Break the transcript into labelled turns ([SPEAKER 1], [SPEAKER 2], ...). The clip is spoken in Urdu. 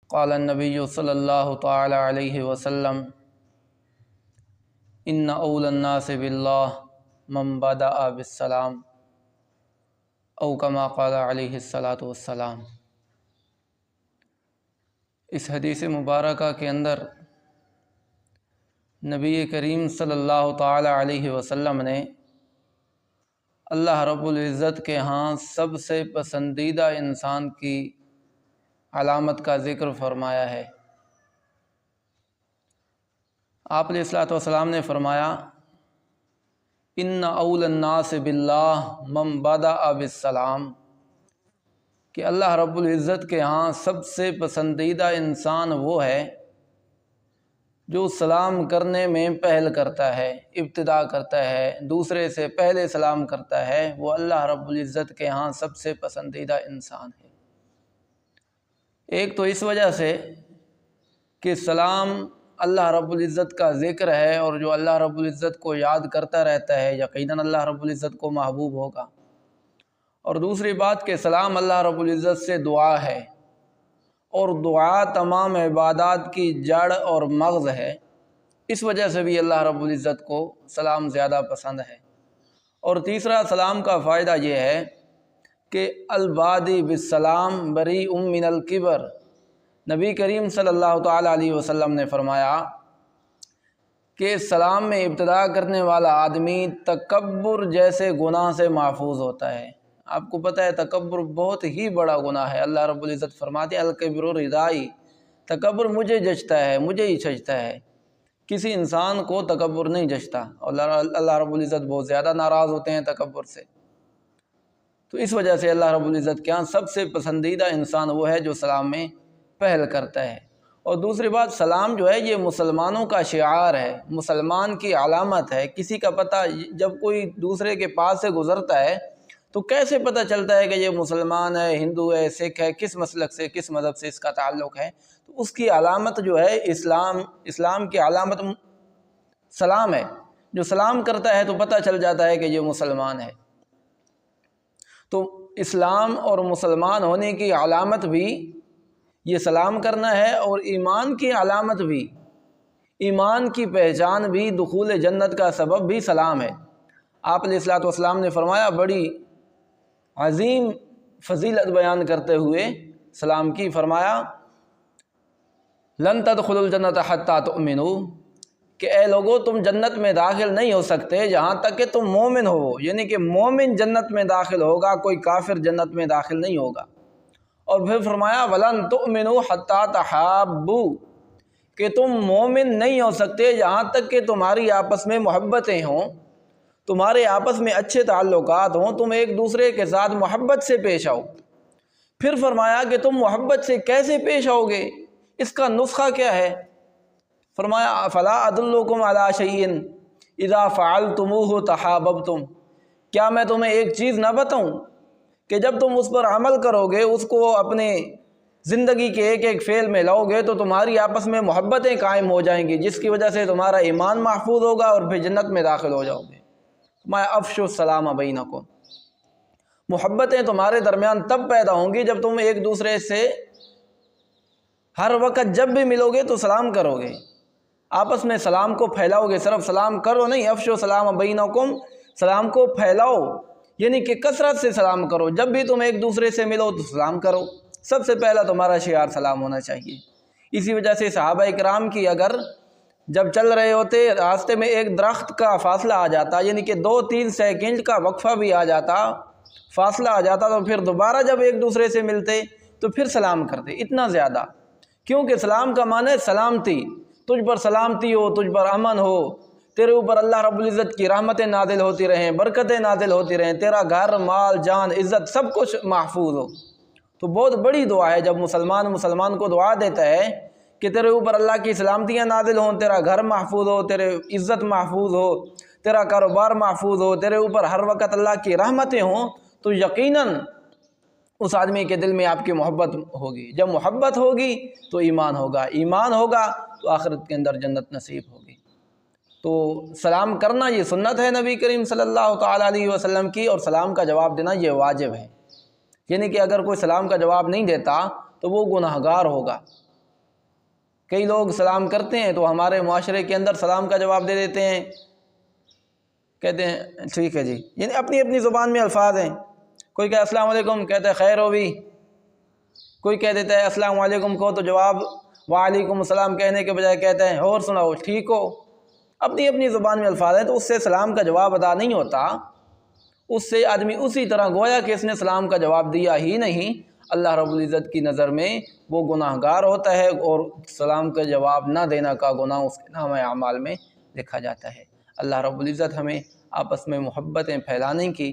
[SPEAKER 1] قال النبی صلی اللہ تعالی علیہ وسلم ان اول الناس باللہ من بدأ بالسلام او کما قال علیہ الصلاۃ والسلام۔ اس حدیث مبارکہ کے اندر نبی کریم صلی اللہ تعالی علیہ وسلم نے اللہ رب العزت کے ہاں سب سے پسندیدہ انسان کی علامت کا ذکر فرمایا ہے۔ آپ علیہ الصلوۃ والسلام نے فرمایا ان اول الناس باللہ من بدأ بالسلام، کہ اللہ رب العزت کے ہاں سب سے پسندیدہ انسان وہ ہے جو سلام کرنے میں پہل کرتا ہے، ابتدا کرتا ہے، دوسرے سے پہلے سلام کرتا ہے، وہ اللہ رب العزت کے ہاں سب سے پسندیدہ انسان ہے۔ ایک تو اس وجہ سے کہ سلام اللہ رب العزت کا ذکر ہے، اور جو اللہ رب العزت کو یاد کرتا رہتا ہے یقیناً اللہ رب العزت کو محبوب ہوگا، اور دوسری بات کہ سلام اللہ رب العزت سے دعا ہے، اور دعا تمام عبادات کی جڑ اور مغز ہے، اس وجہ سے بھی اللہ رب العزت کو سلام زیادہ پسند ہے۔ اور تیسرا سلام کا فائدہ یہ ہے کہ البادی بالسلام بریء من الکبر، نبی کریم صلی اللہ تعالی علیہ وسلم نے فرمایا کہ سلام میں ابتدا کرنے والا آدمی تکبر جیسے گناہ سے محفوظ ہوتا ہے۔ آپ کو پتہ ہے تکبر بہت ہی بڑا گناہ ہے۔ اللہ رب العزت فرماتے ہیں الکبر ردائی، تکبر مجھے جچتا ہے، مجھے ہی جچتا ہے۔ کسی انسان کو تکبر نہیں جچتا، اور اللہ رب العزت بہت زیادہ ناراض ہوتے ہیں تکبر سے۔ تو اس وجہ سے اللہ رب العزت کے ہاں سب سے پسندیدہ انسان وہ ہے جو سلام میں پہل کرتا ہے۔ اور دوسری بات، سلام جو ہے یہ مسلمانوں کا شعار ہے، مسلمان کی علامت ہے۔ کسی کا پتہ جب کوئی دوسرے کے پاس سے گزرتا ہے تو کیسے پتہ چلتا ہے کہ یہ مسلمان ہے، ہندو ہے، سکھ ہے، کس مسلک سے، کس مذہب سے اس کا تعلق ہے؟ تو اس کی علامت جو ہے اسلام کی علامت سلام ہے۔ جو سلام کرتا ہے تو پتہ چل جاتا ہے کہ یہ مسلمان ہے۔ تو اسلام اور مسلمان ہونے کی علامت بھی یہ سلام کرنا ہے، اور ایمان کی علامت بھی، ایمان کی پہچان بھی، دخول جنت کا سبب بھی سلام ہے۔ آپ علیہ الصلوۃ والسلام نے فرمایا بڑی عظیم فضیلت بیان کرتے ہوئے سلام کی، فرمایا لن تدخلوا الجنۃ حتی تؤمنوا، کہ اے لوگو تم جنت میں داخل نہیں ہو سکتے جہاں تک کہ تم مومن ہو، یعنی کہ مومن جنت میں داخل ہوگا، کوئی کافر جنت میں داخل نہیں ہوگا۔ اور پھر فرمایا وَلَن تُؤْمِنُوا حَتَّى تَحَابُّوا، کہ تم مومن نہیں ہو سکتے جہاں تک کہ تمہاری آپس میں محبتیں ہوں، تمہارے آپس میں اچھے تعلقات ہوں، تم ایک دوسرے کے ساتھ محبت سے پیش آؤ۔ پھر فرمایا کہ تم محبت سے کیسے پیش آؤ گے، اس کا نسخہ کیا ہے؟ فرمایا فَلَا أَدُلُّكُمْ عَلَىٰ شَيْءٍ إِذَا فَعَلْتُمُوهُ تَحَابَبْتُمْ، کیا میں تمہیں ایک چیز نہ بتاؤں کہ جب تم اس پر عمل کرو گے، اس کو اپنے زندگی کے ایک ایک فعل میں لاؤ گے، تو تمہاری آپس میں محبتیں قائم ہو جائیں گی، جس کی وجہ سے تمہارا ایمان محفوظ ہوگا اور پھر جنت میں داخل ہو جاؤ گے۔ افشوا السلام بینکم، محبتیں تمہارے درمیان تب پیدا ہوں گی جب تم ایک دوسرے سے ہر وقت جب بھی ملو گے تو سلام کرو گے، آپس میں سلام کو پھیلاؤ گے، صرف سلام کرو نہیں، افشوا السلام بینکم، سلام کو پھیلاؤ، یعنی کہ کثرت سے سلام کرو، جب بھی تم ایک دوسرے سے ملو تو سلام کرو۔ سب سے پہلا تمہارا شعار سلام ہونا چاہیے۔ اسی وجہ سے صحابہ کرام کی اگر جب چل رہے ہوتے راستے میں ایک درخت کا فاصلہ آ جاتا، یعنی کہ 2-3 سیکنڈ کا وقفہ بھی آ جاتا، فاصلہ آ جاتا، تو پھر دوبارہ جب ایک دوسرے سے ملتے تو پھر سلام کرتے، اتنا زیادہ، کیونکہ سلام کا معنی ہے سلامتی، تجھ پر سلامتی ہو، تجھ پر امن ہو، تیرے اوپر اللہ رب العزت کی رحمتیں نازل ہوتی رہیں، برکتیں نازل ہوتی رہیں، تیرا گھر، مال، جان، عزت سب کچھ محفوظ ہو۔ تو بہت بڑی دعا ہے جب مسلمان کو دعا دیتا ہے کہ تیرے اوپر اللہ کی سلامتیاں نازل ہوں، تیرا گھر محفوظ ہو، تیرے عزت محفوظ ہو، تیرا کاروبار محفوظ ہو، تیرے اوپر ہر وقت اللہ کی رحمتیں ہوں، تو یقیناً اس آدمی کے دل میں آپ کی محبت ہوگی۔ جب محبت ہوگی تو ایمان ہوگا، ایمان ہوگا تو آخرت کے اندر جنت نصیب ہوگی۔ تو سلام کرنا یہ سنت ہے نبی کریم صلی اللہ تعالیٰ علیہ وسلم کی، اور سلام کا جواب دینا یہ واجب ہے، یعنی کہ اگر کوئی سلام کا جواب نہیں دیتا تو وہ گناہگار ہوگا۔ کئی لوگ سلام کرتے ہیں تو ہمارے معاشرے کے اندر سلام کا جواب دے دیتے ہیں، کہتے ہیں ٹھیک ہے جی، یعنی اپنی اپنی زبان میں الفاظ ہیں۔ کوئی کہے السلام علیکم، کہتا ہے خیر ہو بھی۔ کوئی کہہ دیتا ہے السلام علیکم کو تو جواب وعلیکم السلام کہنے کے بجائے کہتا ہے اور سناؤ ٹھیک ہو۔ اپنی اپنی زبان میں الفاظ ہیں تو اس سے سلام کا جواب ادا نہیں ہوتا، اس سے آدمی اسی طرح گویا کہ اس نے سلام کا جواب دیا ہی نہیں، اللہ رب العزت کی نظر میں وہ گناہ گار ہوتا ہے، اور سلام کا جواب نہ دینا کا گناہ اس کے نامہ اعمال میں لکھا جاتا ہے۔ اللہ رب العزت ہمیں آپس میں محبتیں پھیلانے کی